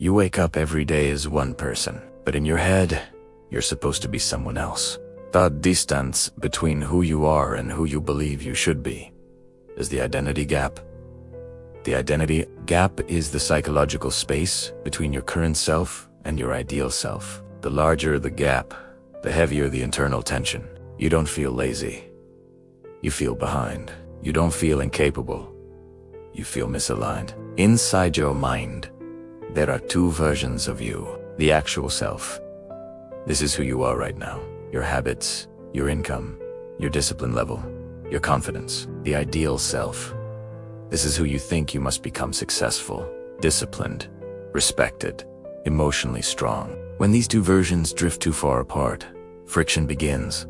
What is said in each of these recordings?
You wake up every day as one person, but in your head, you're supposed to be someone else. That distance between who you are and who you believe you should be is the identity gap. The identity gap is the psychological space between your current self and your ideal self. The larger the gap, the heavier the internal tension. You don't feel lazy. You feel behind. You don't feel incapable. You feel misaligned. Inside your mind, there are two versions of you. The actual self. This is who you are right now. Your habits, your income, your discipline level, your confidence. The ideal self. This is who you think you must become: successful, disciplined, respected, emotionally strong. When these two versions drift too far apart, friction begins.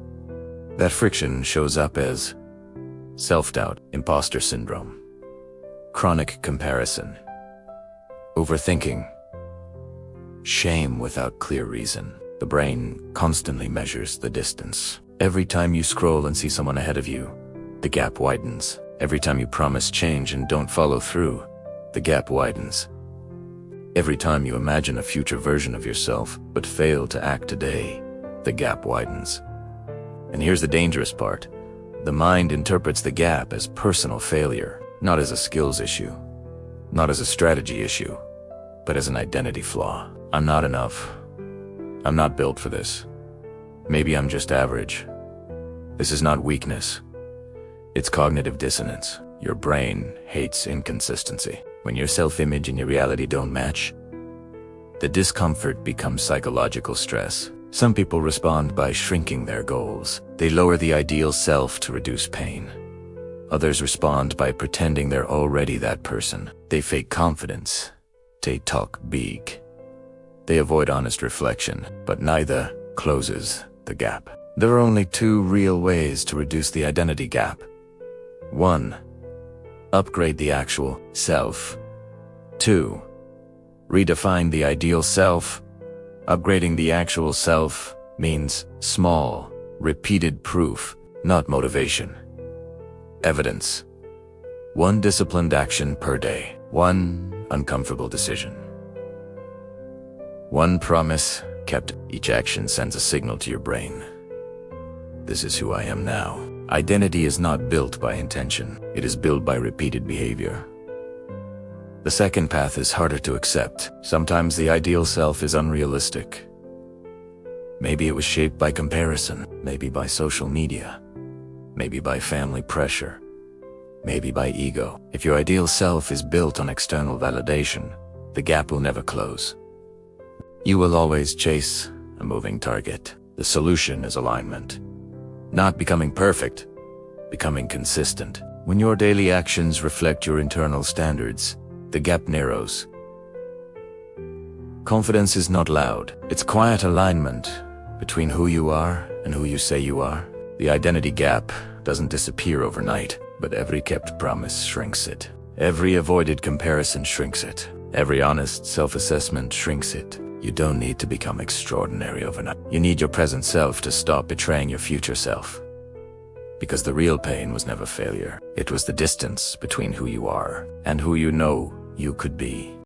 That friction shows up as self-doubt, imposter syndrome, chronic comparison, overthinking, shame without clear reason. The brain constantly measures the distance. Every time you scroll and see someone ahead of you, the gap widens. Every time you promise change and don't follow through, the gap widens. Every time you imagine a future version of yourself but fail to act today, the gap widens. And here's the dangerous part. The mind interprets the gap as personal failure, not as a skills issue, not as a strategy issue, but as an identity flaw. I'm not enough. I'm not built for this. Maybe I'm just average. This is not weakness. It's cognitive dissonance. Your brain hates inconsistency. When your self-image and your reality don't match, the discomfort becomes psychological stress. Some people respond by shrinking their goals. They lower the ideal self to reduce pain. Others respond by pretending they're already that person. They fake confidence. They talk big. They avoid honest reflection, but neither closes the gap. There are only two real ways to reduce the identity gap. 1. Upgrade the actual self. 2. Redefine the ideal self. Upgrading the actual self means small, repeated proof, not motivation. Evidence. 1 disciplined action per day. 1 uncomfortable decision. 1 promise kept. Each action sends a signal to your brain. This is who I am now. Identity is not built by intention. It is built by repeated behavior. The second path is harder to accept. Sometimes the ideal self is unrealistic. Maybe it was shaped by comparison, maybe by social media, maybe by family pressure, maybe by ego. If your ideal self is built on external validation, the gap will never close. You will always chase a moving target. The solution is alignment. Not becoming perfect, becoming consistent. When your daily actions reflect your internal standards, the gap narrows. Confidence is not loud. It's quiet alignment between who you are and who you say you are. The identity gap doesn't disappear overnight, but every kept promise shrinks it. Every avoided comparison shrinks it. Every honest self-assessment shrinks it. You don't need to become extraordinary overnight. You need your present self to stop betraying your future self. Because the real pain was never failure. It was the distance between who you are and who you know you could be.